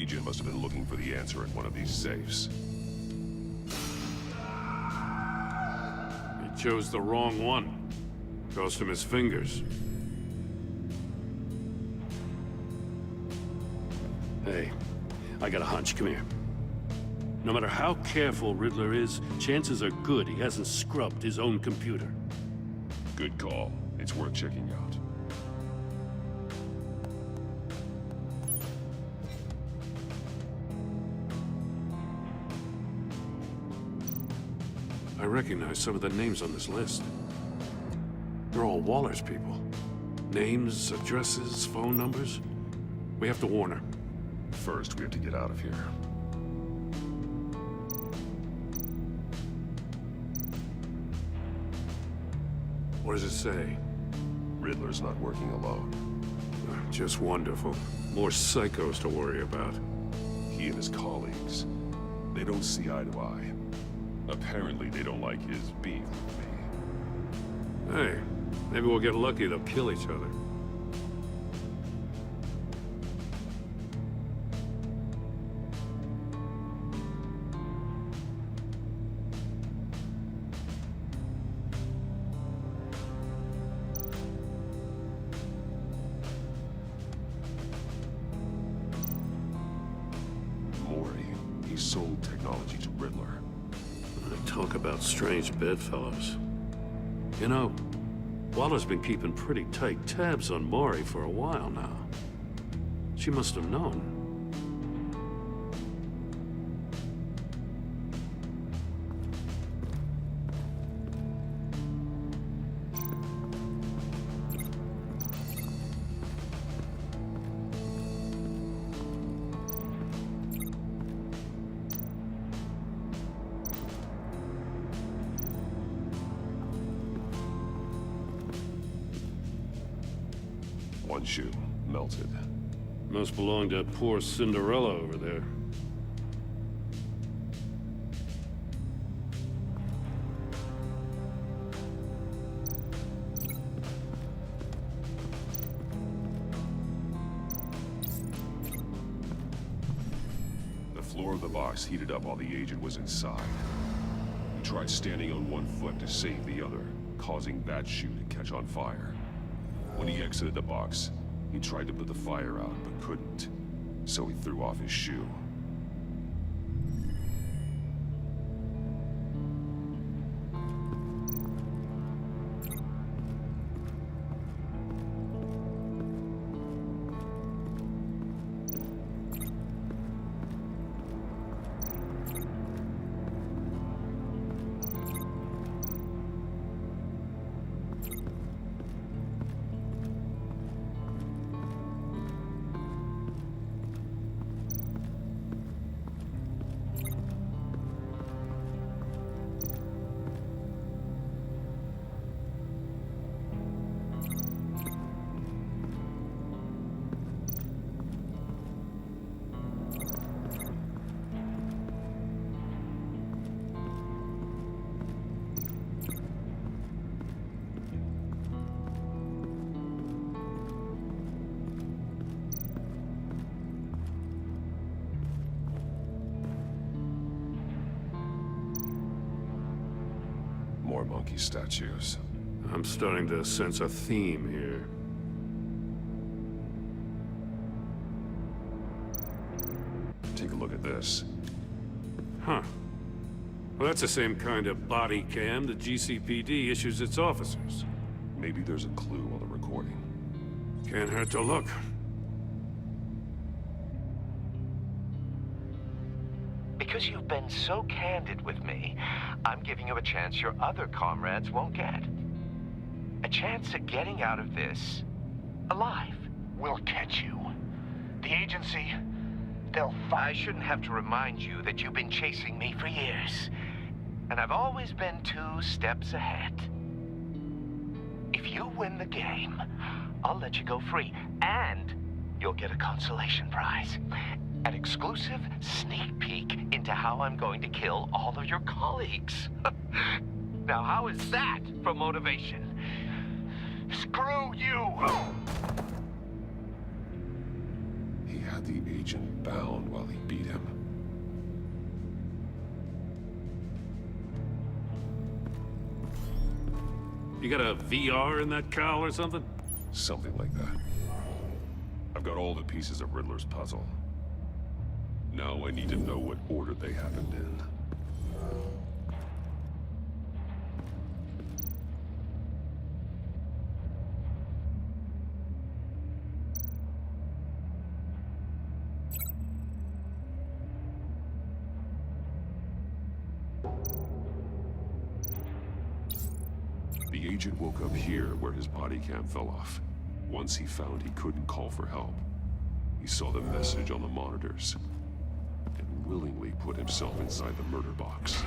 agent must have been looking for the answer in one of these safes. He chose the wrong one. Cost him his fingers. Hey, I got a hunch. Come here. No matter how careful Riddler is, chances are good he hasn't scrubbed his own computer. Good call. It's worth checking out. I recognize some of the names on this list. They're all Waller's people. Names, addresses, phone numbers. We have to warn her. First, we have to get out of here. What does it say? Riddler's not working alone. Just wonderful. More psychos to worry about. He and his colleagues, they don't see eye to eye. Apparently, they don't like his beef with me. Hey, maybe we'll get lucky. They'll kill each other. He sold technology to Riddler. Talk about strange bedfellows. You know, Waller's been keeping pretty tight tabs on Maury for a while now. She must have known. One shoe, melted. Must belong to poor Cinderella over there. The floor of the box heated up while the agent was inside. He tried standing on one foot to save the other, causing that shoe to catch on fire. When he exited the box, he tried to put the fire out, but couldn't. So he threw off his shoe. More monkey statues. I'm starting to sense a theme here. Take a look at this. Huh. Well, that's the same kind of body cam the GCPD issues its officers. Maybe there's a clue on the recording. Can't hurt to look. Because you've been so candid with me, I'm giving you a chance your other comrades won't get. A chance at getting out of this alive. We'll catch you. The agency, they'll I shouldn't have to remind you that you've been chasing me for years. And I've always been 2 steps ahead. If you win the game, I'll let you go free. And you'll get a consolation prize. An exclusive sneak peek into how I'm going to kill all of your colleagues. Now, how is that for motivation? screw you! He had the agent bound while he beat him. You got a VR in that cowl or something? Something like that. I've got all the pieces of Riddler's puzzle. Now I need to know what order they happened in. The agent woke up here where his body cam fell off. Once he found he couldn't call for help, he saw the message on the monitors and willingly put himself inside the murder box.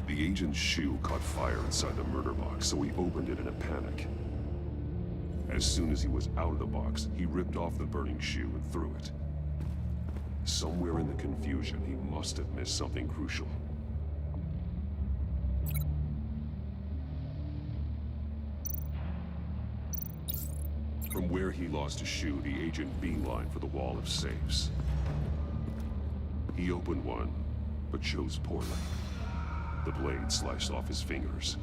The agent's shoe caught fire inside the murder box, so he opened it in a panic. As soon as he was out of the box, he ripped off the burning shoe and threw it. Somewhere in the confusion, he must have missed something crucial. From where he lost his shoe, the agent beelined for the wall of safes. He opened one, but chose poorly. The blade sliced off his fingers.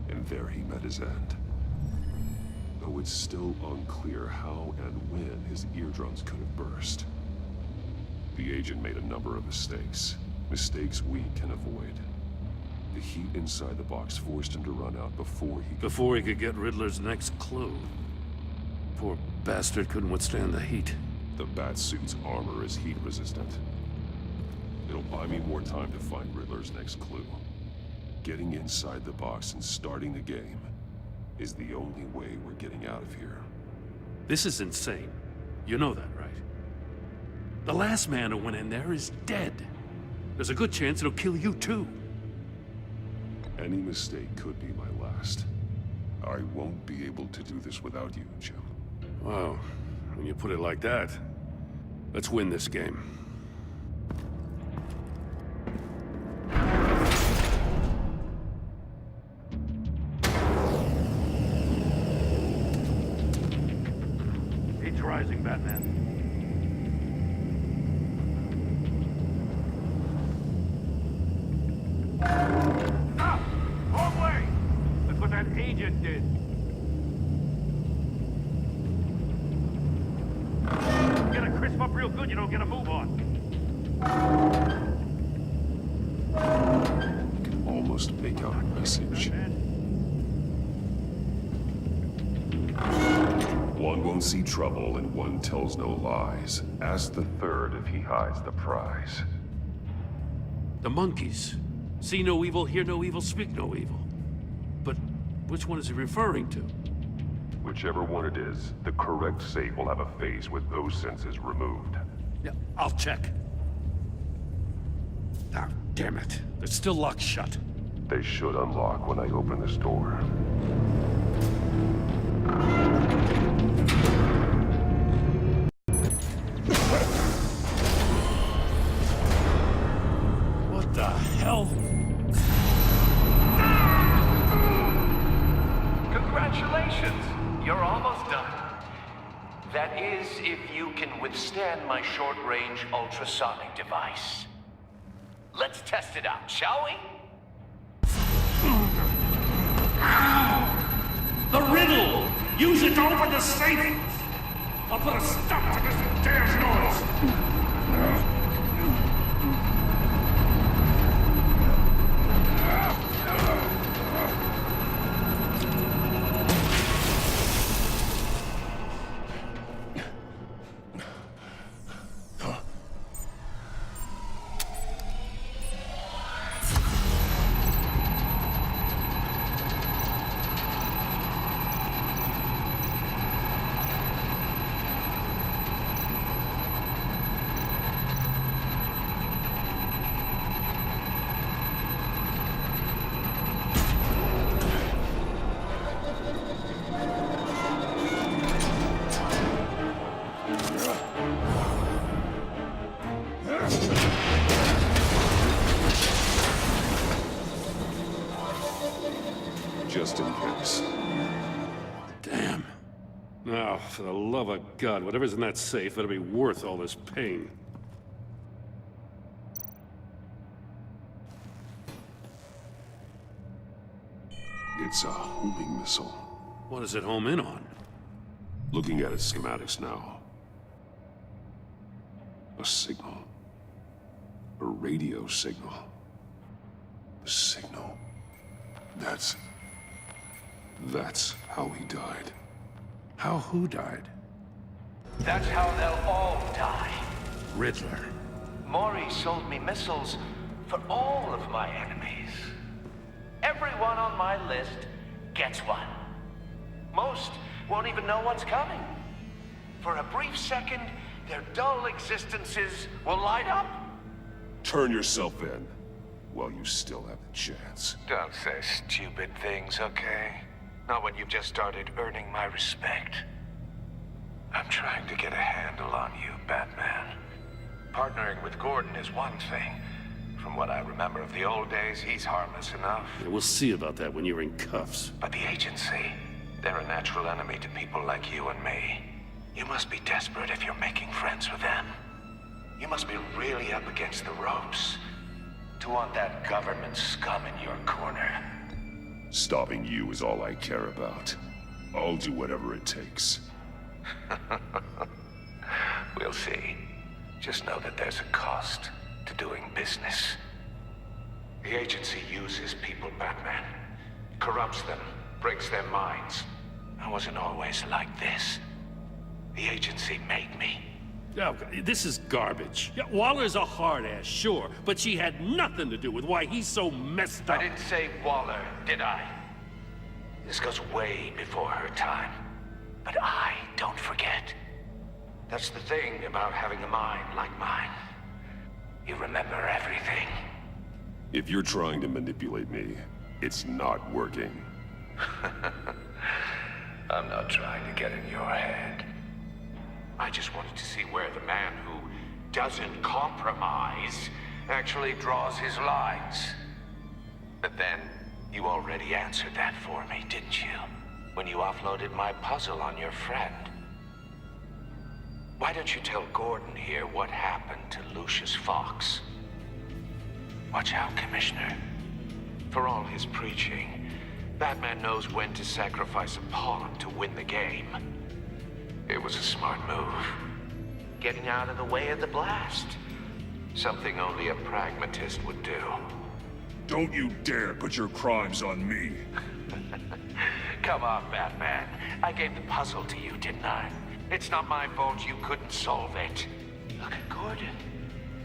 And there he met his end. Though it's still unclear how and when his eardrums could have burst. The agent made a number of mistakes. Mistakes we can avoid. The heat inside the box forced him to run out before he could get Riddler's next clue. Poor bastard couldn't withstand the heat. The Batsuit's armor is heat resistant. It'll buy me more time to find Riddler's next clue. Getting inside the box and starting the game is the only way we're getting out of here. This is insane. You know that, right? The last man who went in there is dead. There's a good chance it'll kill you too. Any mistake could be my last. I won't be able to do this without you, Jim. Wow, when you put it like that, let's win this game. Heat's rising, Batman. Stop! Wrong way! That's what that agent did. Get a crisp up real good, you don't get a move on. I can almost make out a message. One won't see trouble and one tells no lies. Ask the third if he hides the prize. The monkeys. See no evil, hear no evil, speak no evil. But which one is he referring to? Whichever one it is, the correct safe will have a face with those senses removed. Yeah, I'll check. Ah, damn it. It's still locked shut. They should unlock when I open this door. What the hell? Congratulations! You're almost done. That is, if you can withstand my short-range ultrasonic device. Let's test it out, shall we? The riddle! Use it to open the safe! I'll put a stop to this damn noise! just in case. Damn. Now, for the love of God, whatever's in that safe better be worth all this pain. It's a homing missile. What does it home in on? Looking at its schematics now. A signal. A radio signal. A signal. That's how he died. How who died? That's how they'll all die. Riddler. Maury sold me missiles for all of my enemies. Everyone on my list gets one. Most won't even know what's coming. For a brief second, their dull existences will light up. Turn yourself in while you still have the chance. Don't say stupid things, okay? Not when you've just started earning my respect. I'm trying to get a handle on you, Batman. Partnering with Gordon is one thing. From what I remember of the old days, he's harmless enough. Yeah, we'll see about that when you're in cuffs. But the agency, they're a natural enemy to people like you and me. You must be desperate if you're making friends with them. You must be really up against the ropes to want that government scum in your corner. Stopping you is all I care about. I'll do whatever it takes. We'll see. Just know that there's a cost to doing business. The agency uses people, Batman. Corrupts them, breaks their minds. I wasn't always like this. The agency made me. Oh, this is garbage. Yeah, Waller's a hard-ass, sure, but she had nothing to do with why he's so messed up. I didn't say Waller, did I? This goes way before her time. But I don't forget. That's the thing about having a mind like mine. You remember everything. If you're trying to manipulate me, it's not working. I'm not trying to get in your head. I just wanted to see where the man who doesn't compromise actually draws his lines. But then, you already answered that for me, didn't you? When you offloaded my puzzle on your friend. Why don't you tell Gordon here what happened to Lucius Fox? Watch out, Commissioner. For all his preaching, Batman knows when to sacrifice a pawn to win the game. It was a smart move. Getting out of the way of the blast. Something only a pragmatist would do. Don't you dare put your crimes on me. Come on, Batman. I gave the puzzle to you, didn't I? It's not my fault you couldn't solve it. Look at Gordon.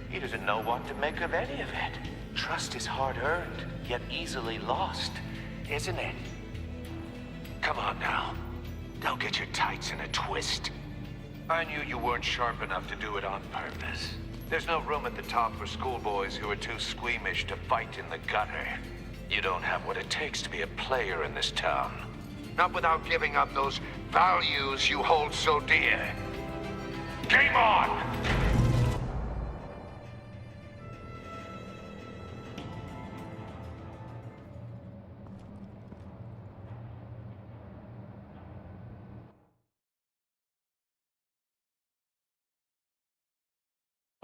He doesn't know what to make of any of it. Trust is hard-earned, yet easily lost, isn't it? Come on now. Don't get your tights in a twist. I knew you weren't sharp enough to do it on purpose. There's no room at the top for schoolboys who are too squeamish to fight in the gutter. You don't have what it takes to be a player in this town. Not without giving up those values you hold so dear. Game on!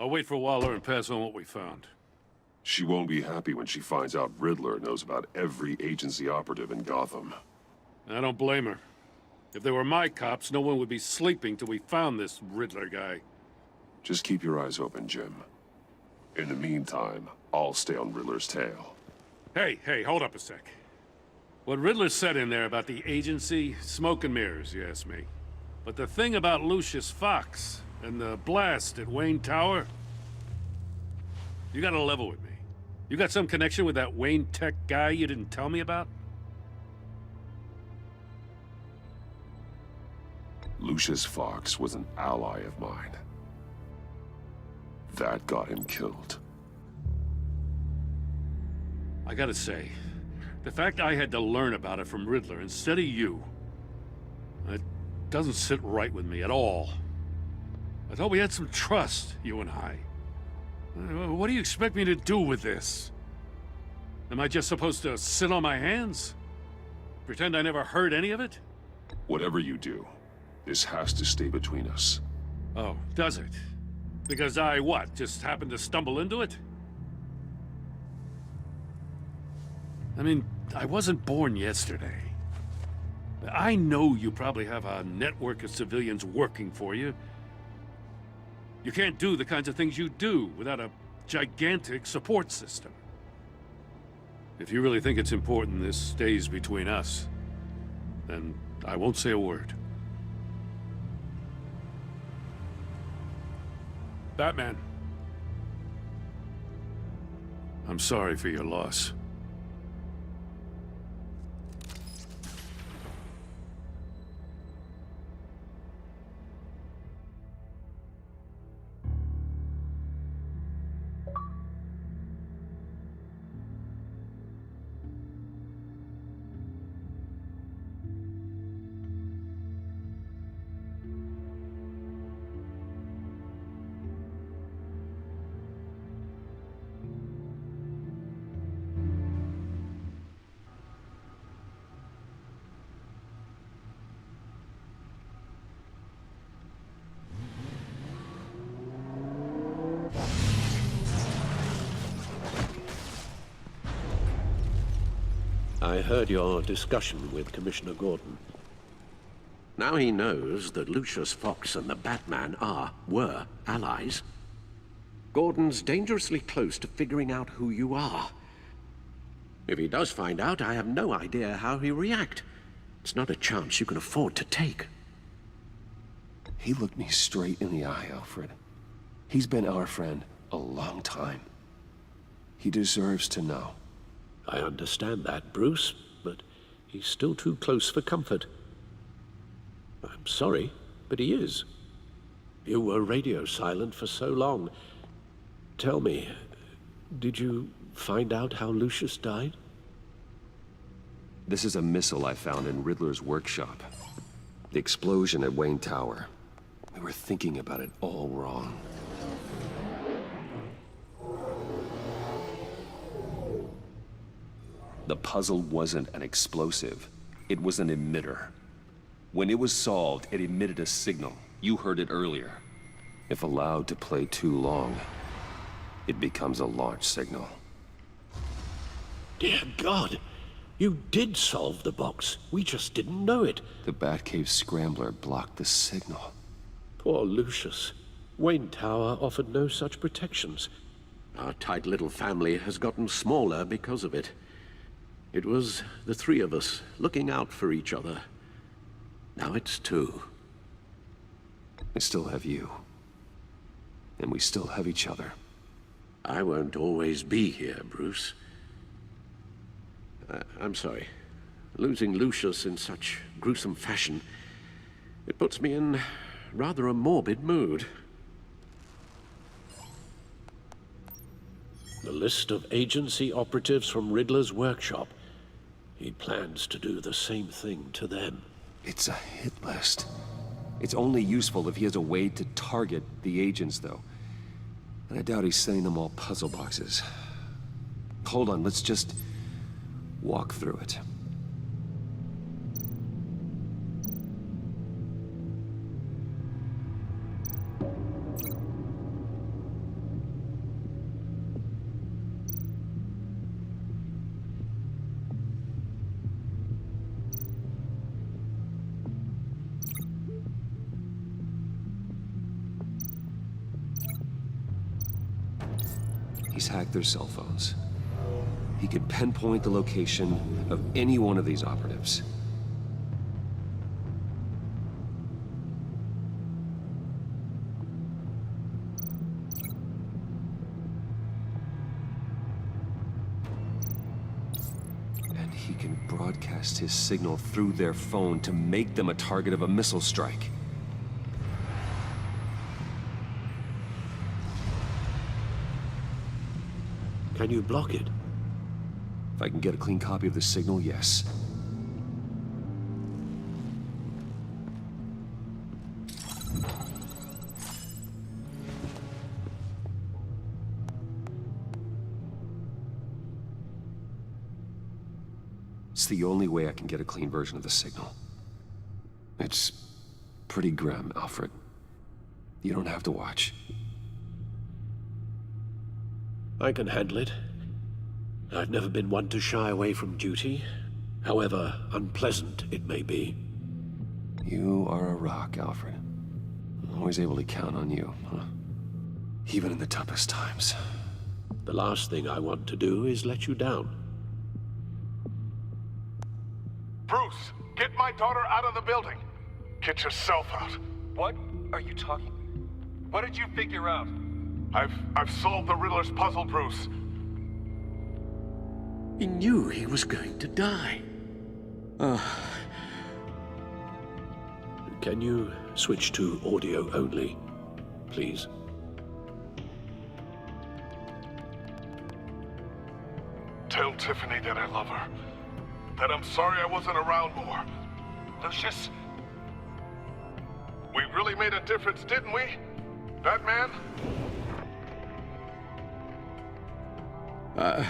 I'll wait for Waller and pass on what we found. She won't be happy when she finds out Riddler knows about every agency operative in Gotham. I don't blame her. If they were my cops, no one would be sleeping till we found this Riddler guy. Just keep your eyes open, Jim. In the meantime, I'll stay on Riddler's tail. Hey, hold up a sec. What Riddler said in there about the agency, smoke and mirrors, you ask me. But the thing about Lucius Fox and the blast at Wayne Tower, you gotta level with me. You got some connection with that Wayne Tech guy you didn't tell me about? Lucius Fox was an ally of mine. That got him killed. I gotta say, the fact I had to learn about it from Riddler instead of you, it doesn't sit right with me at all. I thought we had some trust, you and I. What do you expect me to do with this? Am I just supposed to sit on my hands? Pretend I never heard any of it? Whatever you do, this has to stay between us. Oh, does it? Because I, what, just happened to stumble into it? I mean, I wasn't born yesterday. I know you probably have a network of civilians working for you. You can't do the kinds of things you do without a gigantic support system. If you really think it's important this stays between us, then I won't say a word. Batman. I'm sorry for your loss. I heard your discussion with Commissioner Gordon. Now he knows that Lucius Fox and the Batman were allies. Gordon's dangerously close to figuring out who you are. If he does find out, I have no idea how he'll react. It's not a chance you can afford to take. He looked me straight in the eye, Alfred. He's been our friend a long time. He deserves to know. I understand that, Bruce, but he's still too close for comfort. I'm sorry, but he is. You were radio silent for so long. Tell me, did you find out how Lucius died? This is a missile I found in Riddler's workshop. The explosion at Wayne Tower. We were thinking about it all wrong. The puzzle wasn't an explosive. It was an emitter. When it was solved, it emitted a signal. You heard it earlier. If allowed to play too long, it becomes a launch signal. Dear God! You did solve the box. We just didn't know it. The Batcave scrambler blocked the signal. Poor Lucius. Wayne Tower offered no such protections. Our tight little family has gotten smaller because of it. It was the three of us looking out for each other. Now it's two. We still have you. And we still have each other. I won't always be here, Bruce. I'm sorry. Losing Lucius in such gruesome fashion, it puts me in rather a morbid mood. The list of agency operatives from Riddler's workshop. He plans to do the same thing to them. It's a hit list. It's only useful if he has a way to target the agents, though. And I doubt he's sending them all puzzle boxes. Hold on, let's just walk through it. He's hacked their cell phones. He could pinpoint the location of any one of these operatives. And he can broadcast his signal through their phone to make them a target of a missile strike. Can you block it? If I can get a clean copy of the signal, yes. It's the only way I can get a clean version of the signal. It's pretty grim, Alfred. You don't have to watch. I can handle it. I've never been one to shy away from duty, however unpleasant it may be. You are a rock, Alfred. I'm always able to count on you, huh? Even in the toughest times. The last thing I want to do is let you down. Bruce, get my daughter out of the building. Get yourself out. What are you talking? What did you figure out? I've solved the Riddler's puzzle, Bruce. He knew he was going to die. Can you switch to audio only, please? Tell Tiffany that I love her. That I'm sorry I wasn't around more. Lucius? We really made a difference, didn't we? Batman? I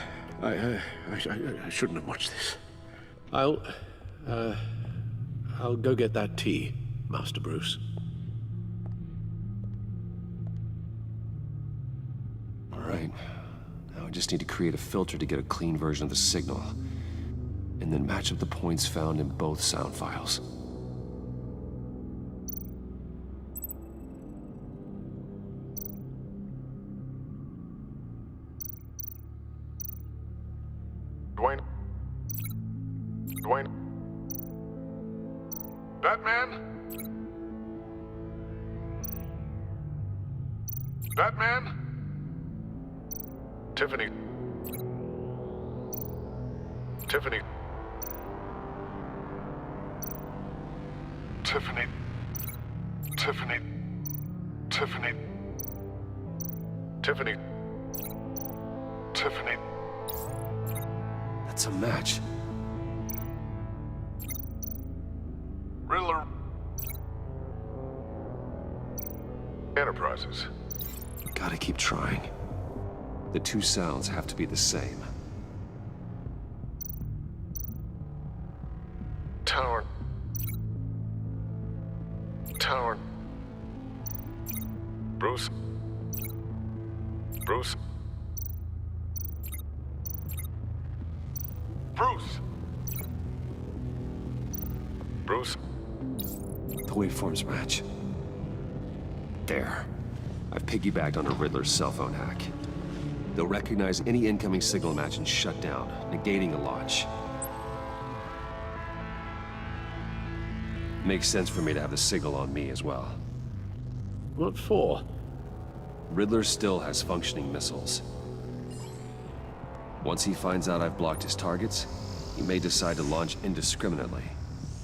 shouldn't have watched this. I'll go get that tea, Master Bruce. All right. Now I just need to create a filter to get a clean version of the signal, and then match up the points found in both sound files. Dwayne? Batman? Batman? Tiffany? Tiffany? Tiffany? Tiffany? Tiffany? Tiffany? Tiffany? That's a match. Riddler. Enterprises. Gotta keep trying. The two sounds have to be the same. Tower. Tower. Bruce. Bruce. Bruce. Bruce. The waveforms match. There. I've piggybacked on a Riddler's cell phone hack. They'll recognize any incoming signal match and shut down, negating a launch. Makes sense for me to have the signal on me as well. What for? Riddler still has functioning missiles. Once he finds out I've blocked his targets, he may decide to launch indiscriminately.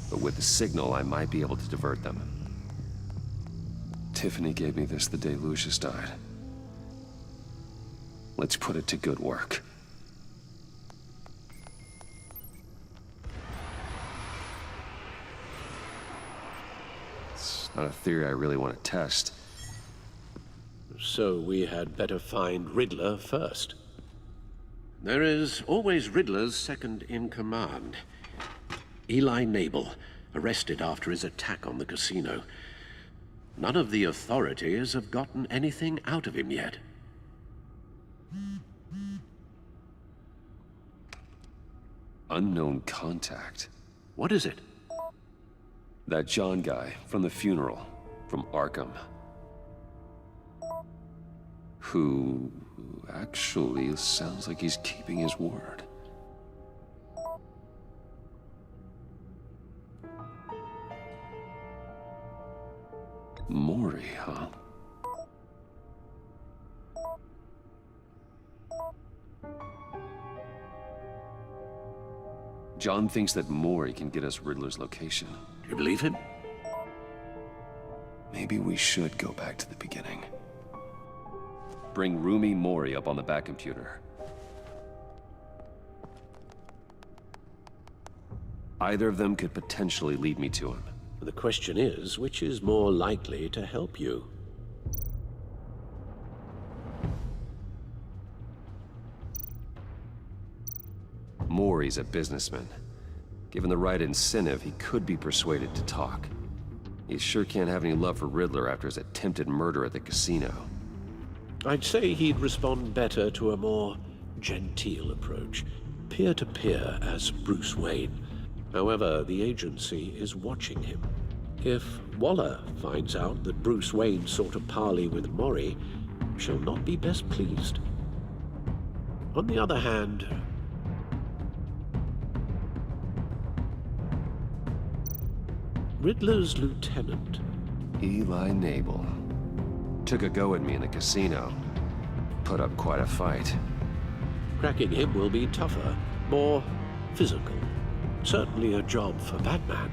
But with the signal, I might be able to divert them. Tiffany gave me this the day Lucius died. Let's put it to good work. It's not a theory I really want to test. So we had better find Riddler first. There is always Riddler's second in command. Eli Nabel, arrested after his attack on the casino. None of the authorities have gotten anything out of him yet. Unknown contact. What is it? That John guy from the funeral, from Arkham. Who actually sounds like he's keeping his word. Maury, huh? John thinks that Maury can get us Riddler's location. Do you believe him? Maybe we should go back to the beginning. Bring Rumi Maury up on the back computer. Either of them could potentially lead me to him. The question is, which is more likely to help you? Maury's a businessman. Given the right incentive, he could be persuaded to talk. He sure can't have any love for Riddler after his attempted murder at the casino. I'd say he'd respond better to a more genteel approach, peer-to-peer as Bruce Wayne. However, the agency is watching him. If Waller finds out that Bruce Wayne sought a parley with Mori, she'll not be best pleased. On the other hand, Riddler's lieutenant, Eli Nabel. Took a go at me in the casino. Put up quite a fight. cracking him will be tougher, more physical. Certainly a job for Batman.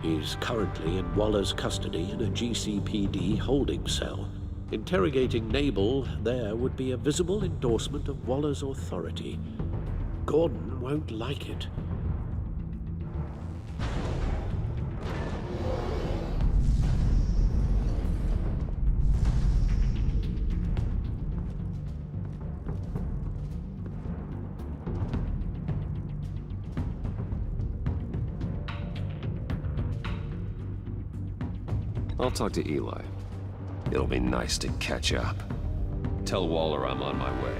He's currently in Waller's custody in a GCPD holding cell. Interrogating Nabel there would be a visible endorsement of Waller's authority. Gordon won't like it. I'll talk to Eli. It'll be nice to catch up. Tell Waller I'm on my way.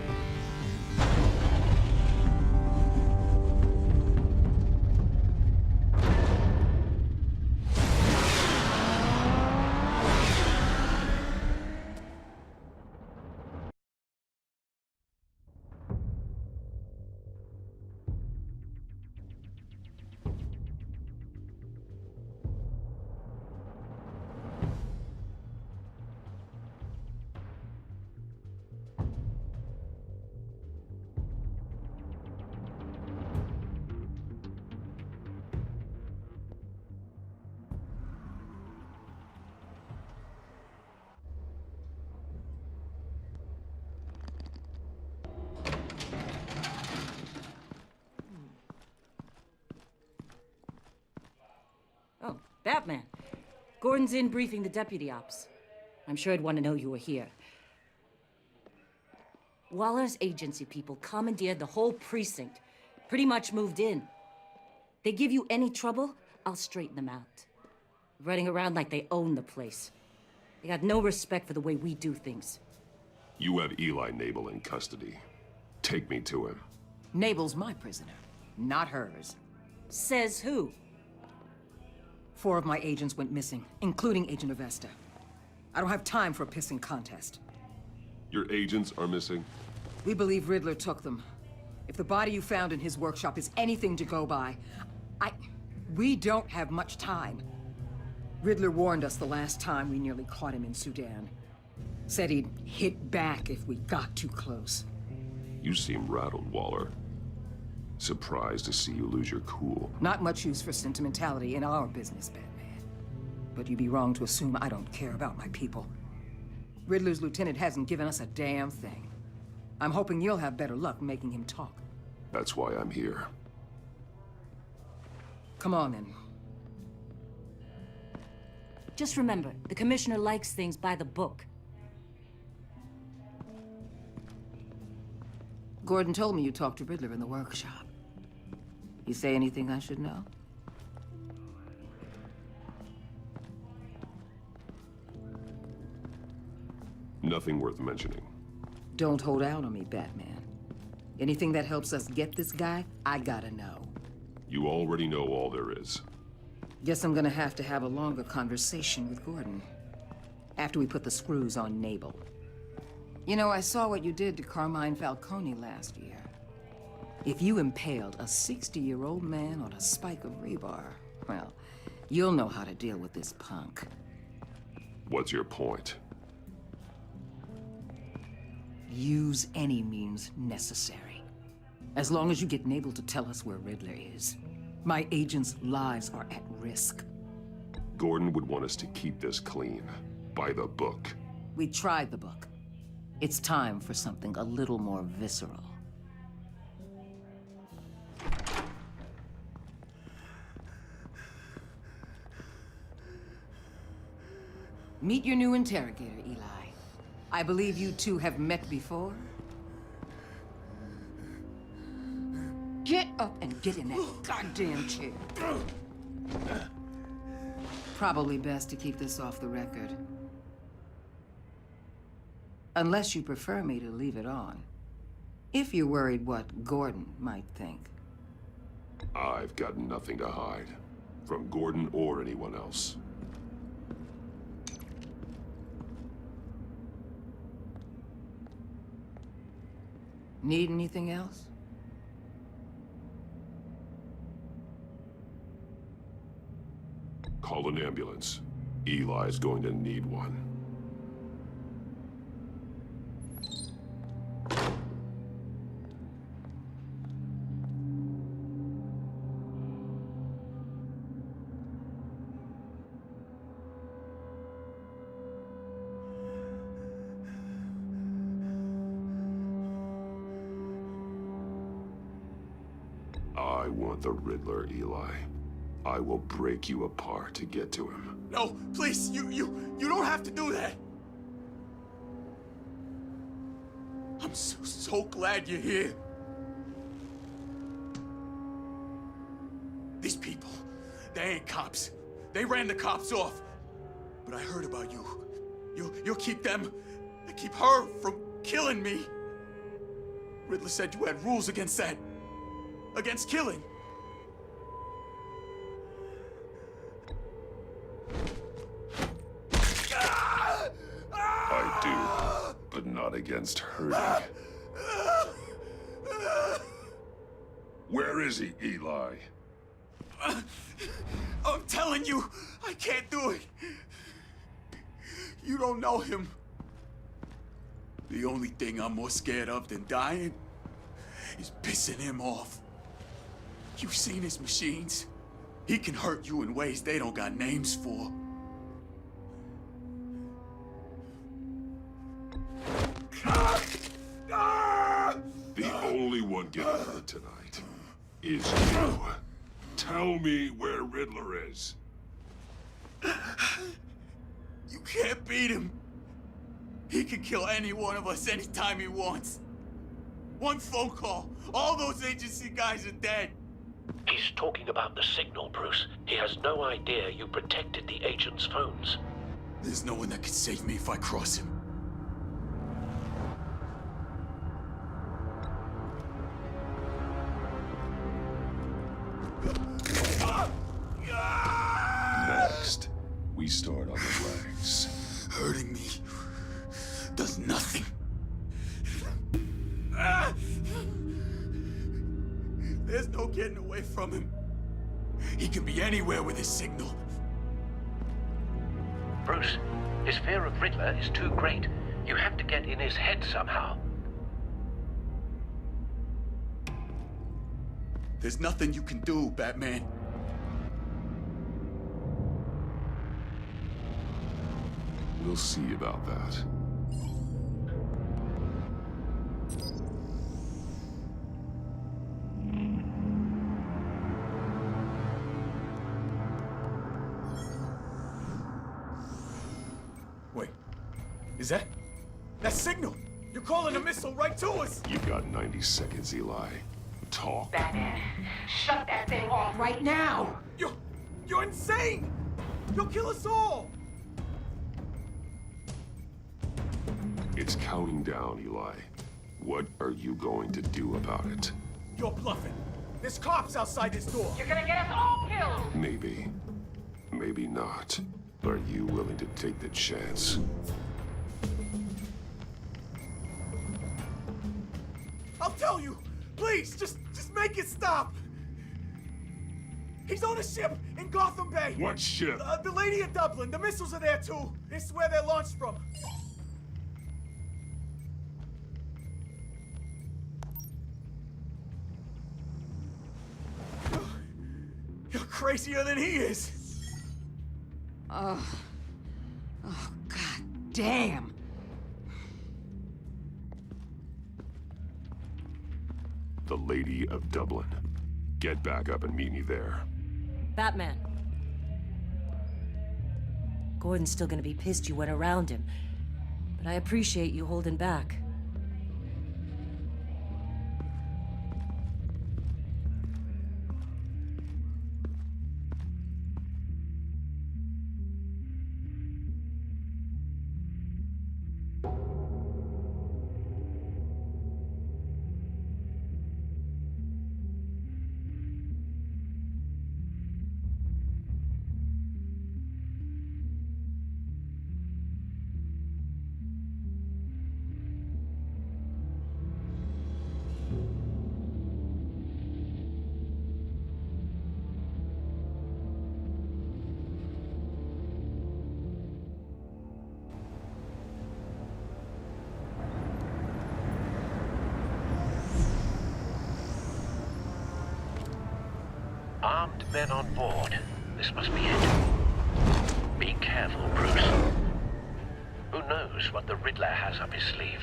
Oh, Batman. Gordon's in briefing the deputy ops. I'm sure I'd want to know you were here. Waller's agency people commandeered the whole precinct. Pretty much moved in. They give you any trouble, I'll straighten them out. Running around like they own the place. They got no respect for the way we do things. You have Eli Nabel in custody. Take me to him. Nabel's my prisoner, not hers. Says who? 4 of my agents went missing, including Agent Avesta. I don't have time for a pissing contest. Your agents are missing? We believe Riddler took them. If the body you found in his workshop is anything to go by, we don't have much time. Riddler warned us the last time we nearly caught him in Sudan. Said he'd hit back if we got too close. You seem rattled, Waller. Surprised to see you lose your cool. Not much use for sentimentality in our business, Batman. But you'd be wrong to assume I don't care about my people. Riddler's lieutenant hasn't given us a damn thing. I'm hoping you'll have better luck making him talk. That's why I'm here. Come on, then. Just remember, the commissioner likes things by the book. Gordon told me you talked to Riddler in the workshop. You say anything I should know? Nothing worth mentioning. Don't hold out on me, Batman. Anything that helps us get this guy, I gotta know. You already know all there is. Guess I'm gonna have to have a longer conversation with Gordon. After we put the screws on Nabel. You know, I saw what you did to Carmine Falcone last year. If you impaled a 60-year-old man on a spike of rebar, well, you'll know how to deal with this punk. What's your point? Use any means necessary. As long as you get Nabel to tell us where Riddler is. My agents' lives are at risk. Gordon would want us to keep this clean. By the book. We tried the book. It's time for something a little more visceral. Meet your new interrogator, Eli. I believe you two have met before? Get up and get in that goddamn chair. Probably best to keep this off the record. Unless you prefer me to leave it on. If you're worried what Gordon might think. I've got nothing to hide. From Gordon or anyone else. Need anything else? Call an ambulance. Eli's going to need one. I want the Riddler, Eli. I will break you apart to get to him. No, please, you don't have to do that. I'm so glad you're here. These people, they ain't cops. They ran the cops off. But I heard about you. You'll keep them, keep her from killing me. Riddler said you had rules against that. Against killing. I do, but not against hurting. Where is he, Eli? I'm telling you, I can't do it. You don't know him. The only thing I'm more scared of than dying is pissing him off. You've seen his machines. He can hurt you in ways they don't got names for. The only one getting hurt tonight is you. Tell me where Riddler is. You can't beat him. He can kill any one of us anytime he wants. One phone call, all those agency guys are dead. He's talking about the signal, Bruce. He has no idea you protected the agent's phones. There's no one that can save me if I cross him. Next, we start on the legs. Hurting me does nothing. There's no getting away from him. He can be anywhere with his signal. Bruce, his fear of Riddler is too great. You have to get in his head somehow. There's nothing you can do, Batman. We'll see about that. Wait, is that signal? You're calling a missile right to us! You've got 90 seconds, Eli. Talk. Batman, shut that thing off right now! You're insane! You'll kill us all! It's counting down, Eli. What are you going to do about it? You're bluffing. There's cops outside this door. You're gonna get us all killed! Maybe. Maybe not. Are you willing to take the chance? I'll tell you! Please, just make it stop! He's on a ship in Gotham Bay! What ship? The Lady of Dublin. The missiles are there, too. It's where they're launched from. You're crazier than he is. Oh, god damn. The Lady of Dublin. Get back up and meet me there. Batman. Gordon's still gonna be pissed you went around him, but I appreciate you holding back. armed men on board. This must be it. Be careful, Bruce. Who knows what the Riddler has up his sleeve?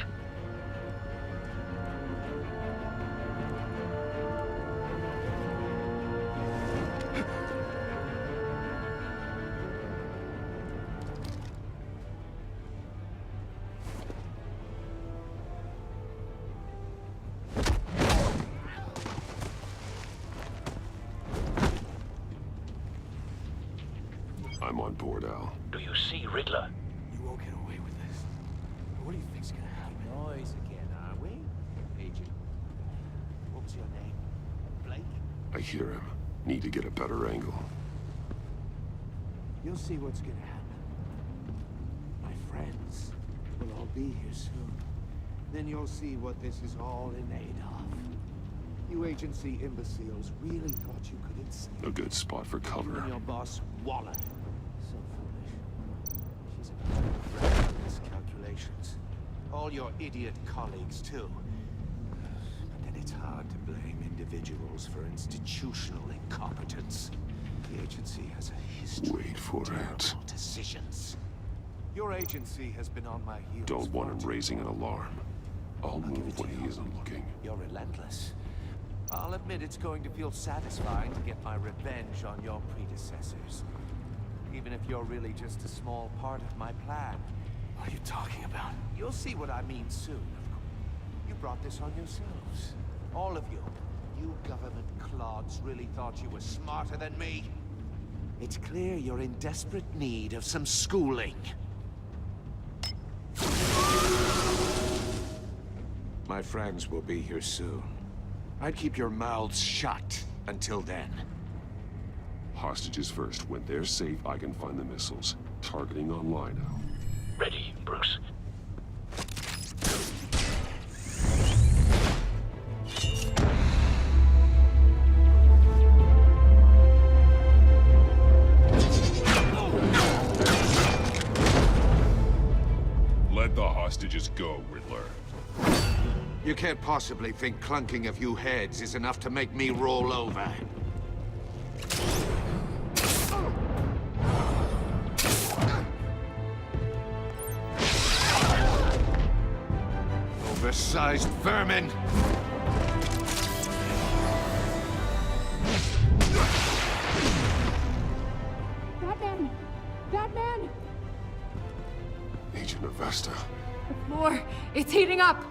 I'm on board, Al. Do you see Riddler? You won't get away with this. What do you think's gonna happen? Noise again, are we? Agent. What's your name? Blake? I hear him. Need to get a better angle. You'll see what's gonna happen. My friends will all be here soon. Then you'll see what this is all in aid of. You agency imbeciles really thought you could insane. A good spot for cover. And your boss, Waller. So foolish. She's about to regret miscalculations. All your idiot colleagues, too. But then it's hard to blame individuals for institutional incompetence. The agency has a history Wait for of it. terrible decisions. Your agency has been on my heels. Don't want him far too raising an long. alarm. I'll give move it to when he you. isn't looking. You're relentless. I'll admit it's going to feel satisfying to get my revenge on your predecessors. Even if you're really just a small part of my plan. What are you talking about? You'll see what I mean soon, of course. You brought this on yourselves. All of you. You government clods really thought you were smarter than me. It's clear you're in desperate need of some schooling. My friends will be here soon. I'd keep your mouths shut until then. Hostages first. When they're safe, I can find the missiles. Targeting online now. Ready, Bruce. Let the hostages go, Riddler. You can't possibly think clunking a few heads is enough to make me roll over. Oversized vermin! Batman! Batman! Agent Avesta. The floor, it's heating up!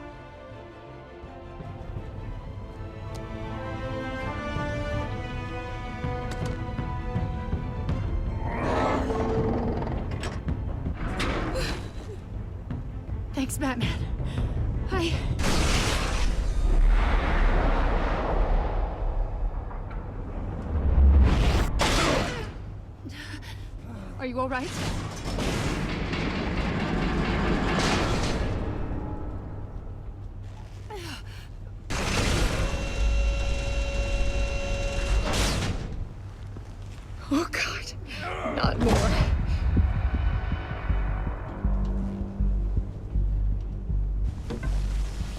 Thanks, Batman. Are you all right? Oh, God. Not more.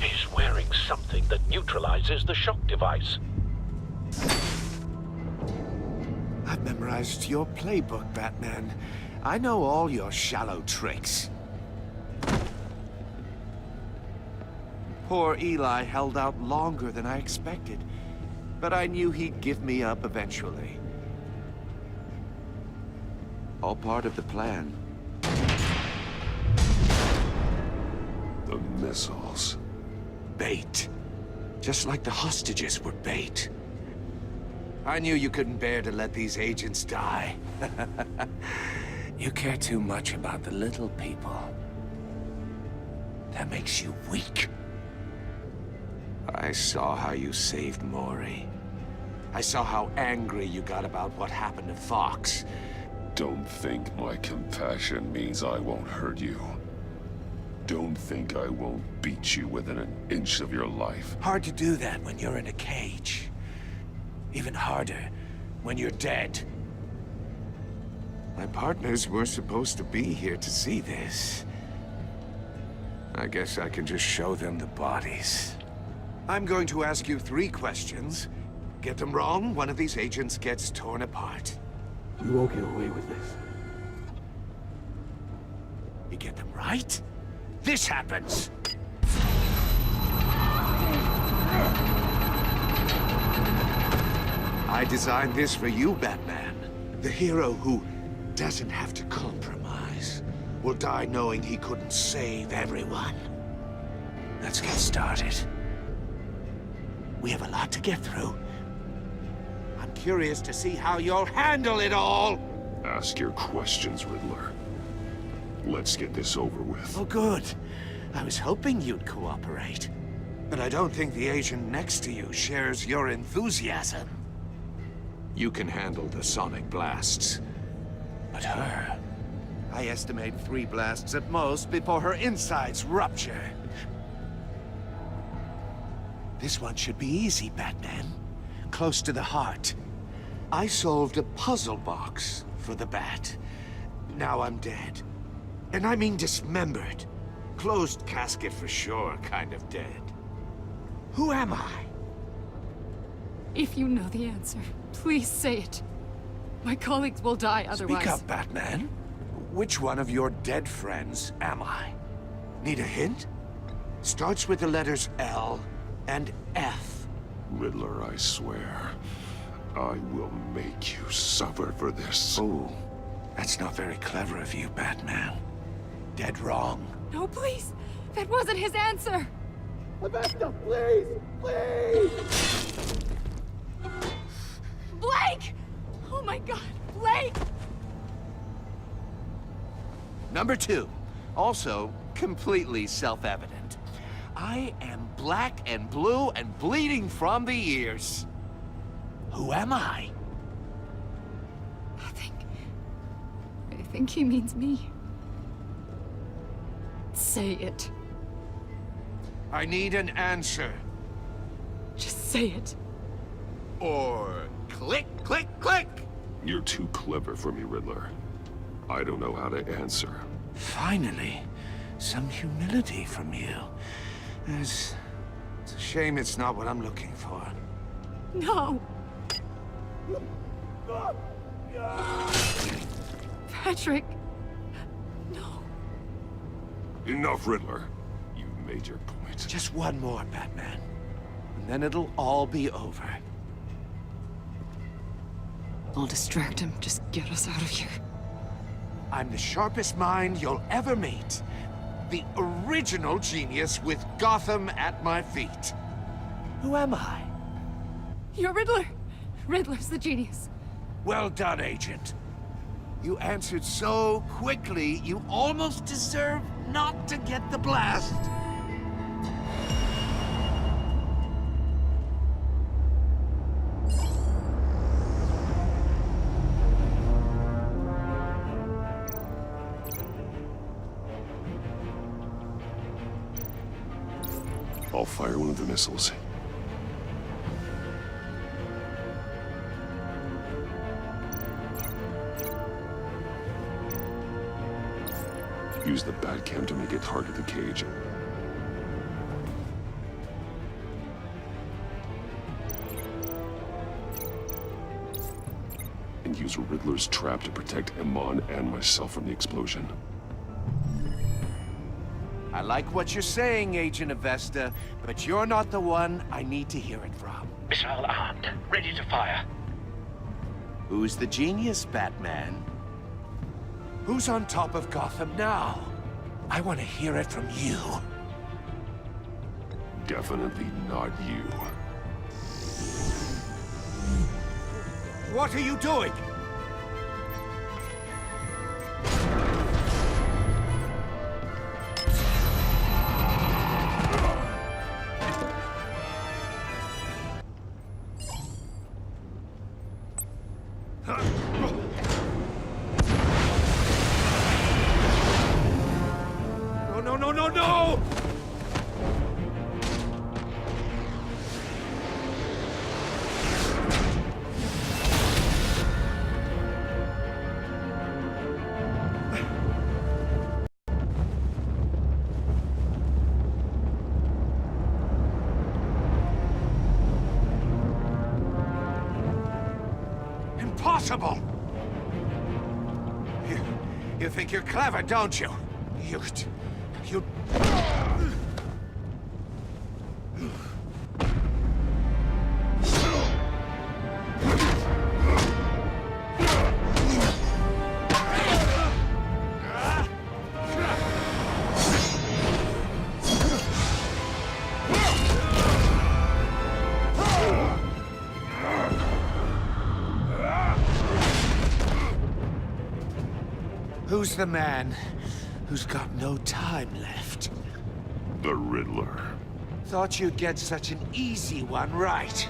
He's wearing something that neutralizes the shock device. I've memorized your playbook, Batman. I know all your shallow tricks. Poor Eli held out longer than I expected, but I knew he'd give me up eventually. All part of the plan. The missiles. Bait. Just like the hostages were bait. I knew you couldn't bear to let these agents die. You care too much about the little people. That makes you weak. I saw how you saved Maury. I saw how angry you got about what happened to Fox. Don't think my compassion means I won't hurt you. Don't think I won't beat you within an inch of your life. Hard to do that when you're in a cage. Even harder when you're dead. My partners were supposed to be here to see this. I guess I can just show them the bodies. I'm going to ask you 3 questions, Get them wrong, one of these agents gets torn apart. You won't get away with this. You get them right, this happens! I designed this for you, Batman. The hero who doesn't have to compromise will die knowing he couldn't save everyone. Let's get started. We have a lot to get through. I'm curious to see how you'll handle it all! Ask your questions, Riddler. Let's get this over with. Oh, good. I was hoping you'd cooperate. But I don't think the agent next to you shares your enthusiasm. You can handle the sonic blasts. But her... I estimate 3 blasts at most before her insides rupture. This one should be easy, Batman. Close to the heart. I solved a puzzle box for the Bat. Now I'm dead. And I mean dismembered. Closed casket for sure, kind of dead. Who am I? If you know the answer, please say it. My colleagues will die otherwise. Speak up, Batman. Which one of your dead friends am I? Need a hint? Starts with the letters L and F. Riddler, I swear, I will make you suffer for this. Oh, that's not very clever of you, Batman. Dead wrong. No, please. That wasn't his answer. Rebecca, please! Please! Blake! Oh my God, Blake! Number 2, also completely self-evident. I am black and blue and bleeding from the ears. Who am I? I think he means me. Say it. I need an answer. Just say it. Or click, click, click! You're too clever for me, Riddler. I don't know how to answer. Finally, some humility from you. It's a shame it's not what I'm looking for. No. Patrick. No. Enough, Riddler. You've made your point. Just one more, Batman. And then it'll all be over. I'll distract him. Just get us out of here. I'm the sharpest mind you'll ever meet. The original genius with Gotham at my feet. Who am I? You're Riddler. Riddler's the genius. Well done, Agent. You answered so quickly, you almost deserve not to get the blast. I'll fire one of the missiles. Use the Batcam to make it target the cage. And use Riddler's trap to protect Iman and myself from the explosion. I like what you're saying, Agent Avesta, but you're not the one I need to hear it from. Missile armed, ready to fire. Who's the genius, Batman? Who's on top of Gotham now? I want to hear it from you. Definitely not you. What are you doing? No! impossible! You think you're clever, don't you? You... Who's the man who's got no time left? The Riddler. Thought you'd get such an easy one right.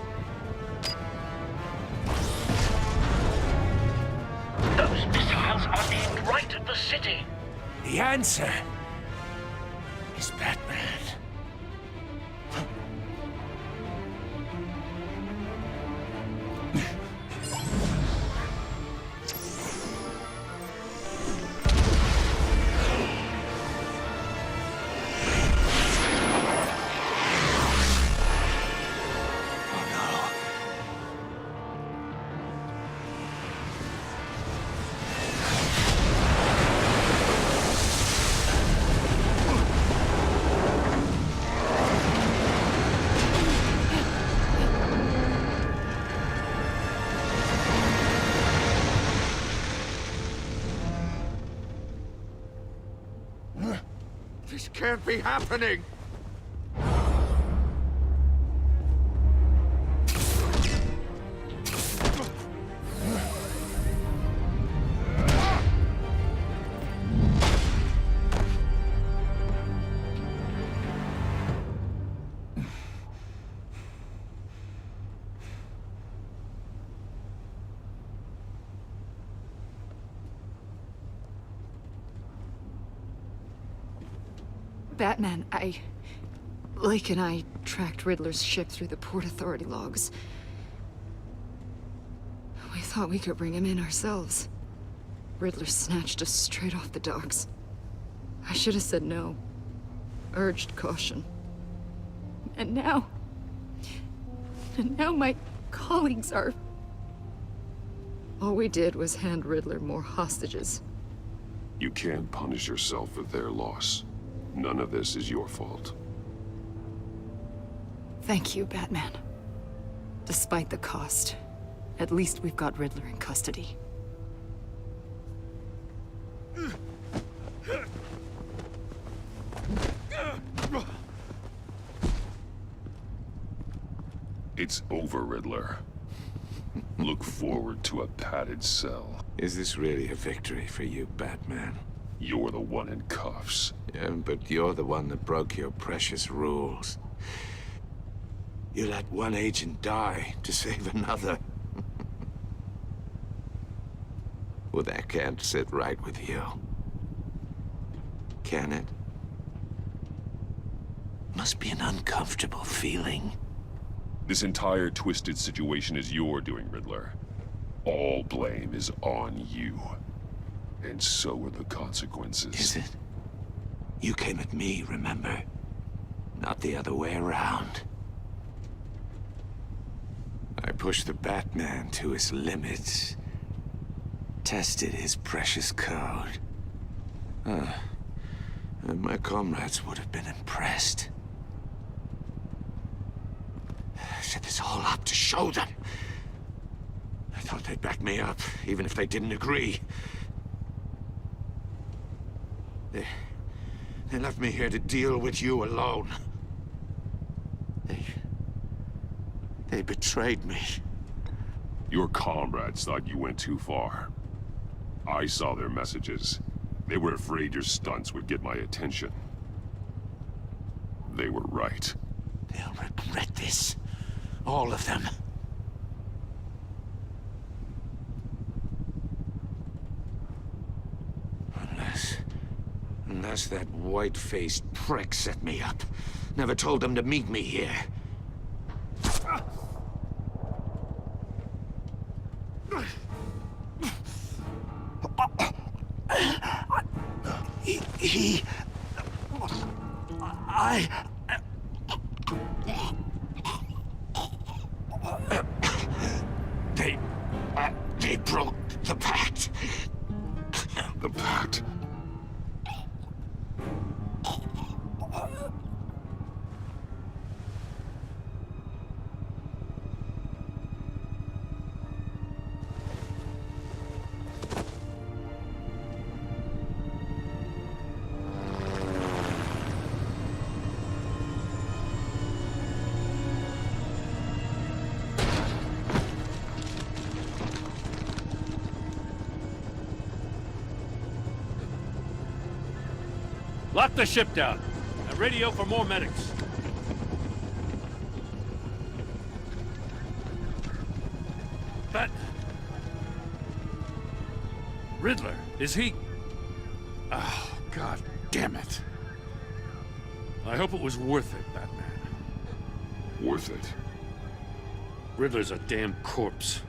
Those missiles are aimed right at the city. The answer is Batman. This can't be happening! Batman, Lake and I tracked Riddler's ship through the Port Authority logs. We thought we could bring him in ourselves. Riddler snatched us straight off the docks. I should have said no. Urged caution. And now my colleagues are... All we did was hand Riddler more hostages. You can't punish yourself for their loss. None of this is your fault. Thank you, Batman. Despite the cost, at least we've got Riddler in custody. It's over, Riddler. Look forward to a padded cell. Is this really a victory for you, Batman? You're the one in cuffs. Yeah, but you're the one that broke your precious rules. You let one agent die to save another. Well, that can't sit right with you. Can it? Must be an uncomfortable feeling. This entire twisted situation is your doing, Riddler. All blame is on you. And so are the consequences. Is it? You came at me, remember? Not the other way around. I pushed the Batman to his limits. Tested his precious code. And my comrades would have been impressed. I set this all up to show them. I thought they'd back me up, even if they didn't agree. They left me here to deal with you alone. They betrayed me. Your comrades thought you went too far. I saw their messages. They were afraid your stunts would get my attention. They were right. They'll regret this. All of them. Unless that white-faced prick set me up. Never told them to meet me here. They broke Lock the ship down. And radio for more medics. But... Riddler, is he... Oh, God damn it. I hope it was worth it, Batman. Worth it. Riddler's a damn corpse.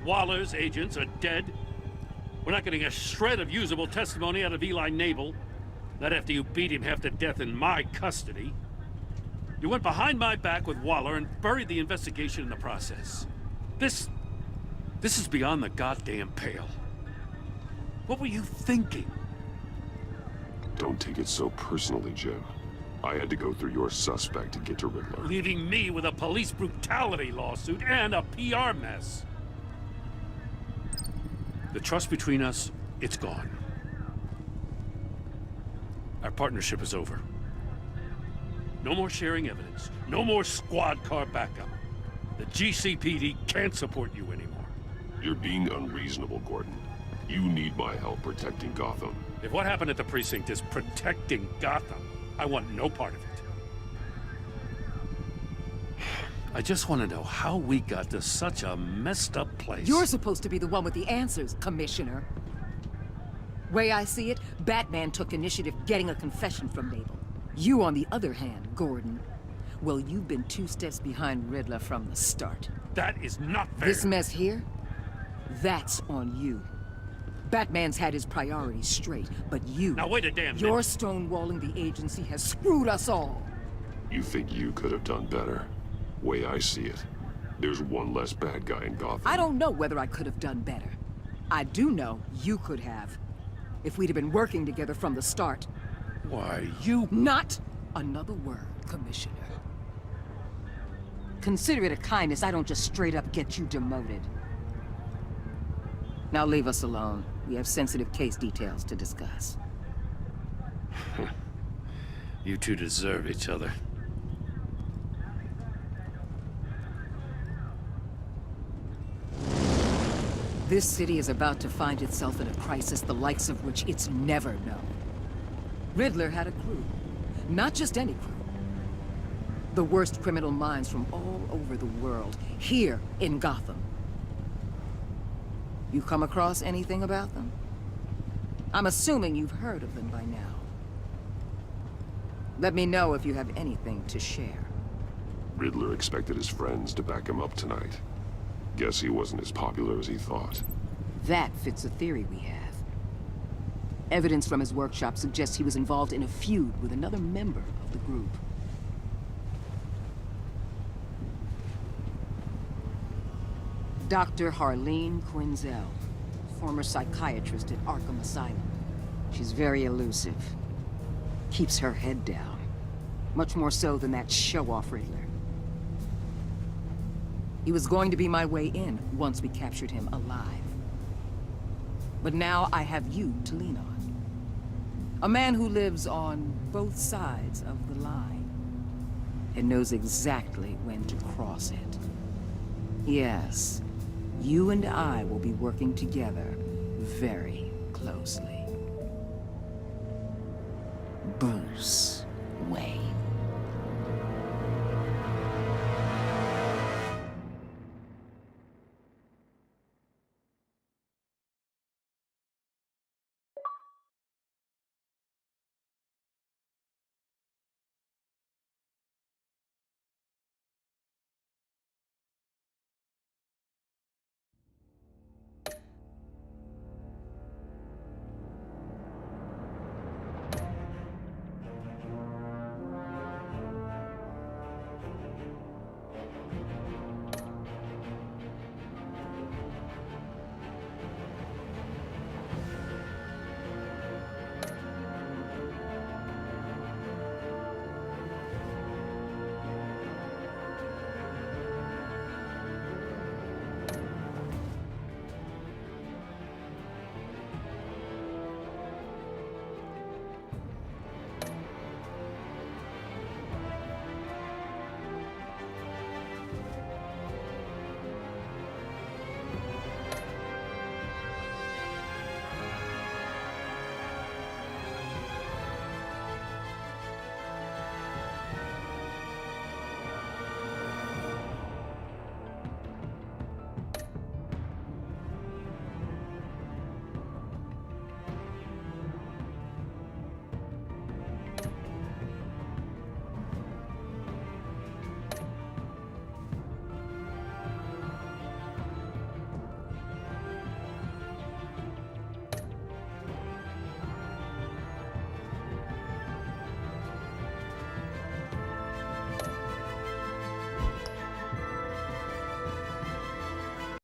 Waller's agents are dead. We're not getting a shred of usable testimony out of Eli Nabel. Not after you beat him half to death in my custody. You went behind my back with Waller and buried the investigation in the process. This is beyond the goddamn pale. What were you thinking? Don't take it so personally, Jim. I had to go through your suspect to get to Riddler. Leaving me with a police brutality lawsuit and a PR mess. The trust between us, it's gone. Our partnership is over. No more sharing evidence. No more squad car backup. The GCPD can't support you anymore. You're being unreasonable, Gordon. You need my help protecting Gotham. If what happened at the precinct is protecting Gotham, I want no part of it. I just want to know how we got to such a messed up place. You're supposed to be the one with the answers, Commissioner. Way I see it, Batman took initiative getting a confession from Nabel. You, on the other hand, Gordon, well, you've been 2 steps behind Riddler from the start. That is not fair. This mess here, that's on you. Batman's had his priorities straight, but you... Now wait a damn minute. Your stonewalling the agency has screwed us all. You think you could have done better? Way I see it, there's one less bad guy in Gotham. I don't know whether I could have done better. I do know you could have. If we'd have been working together from the start. Why, you... Not another word, Commissioner. Consider it a kindness I don't just straight up get you demoted. Now leave us alone. We have sensitive case details to discuss. You two deserve each other. This city is about to find itself in a crisis the likes of which it's never known. Riddler had a crew. Not just any crew. The worst criminal minds from all over the world, here in Gotham. You come across anything about them? I'm assuming you've heard of them by now. Let me know if you have anything to share. Riddler expected his friends to back him up tonight. Guess he wasn't as popular as he thought. That fits a theory we have. Evidence from his workshop suggests he was involved in a feud with another member of the group. Dr. Harleen Quinzel, former psychiatrist at Arkham Asylum. She's very elusive. Keeps her head down. Much more so than that show-off Riddler. He was going to be my way in once we captured him alive. But now I have you to lean on. A man who lives on both sides of the line and knows exactly when to cross it. Yes, you and I will be working together very closely. Bruce Wayne.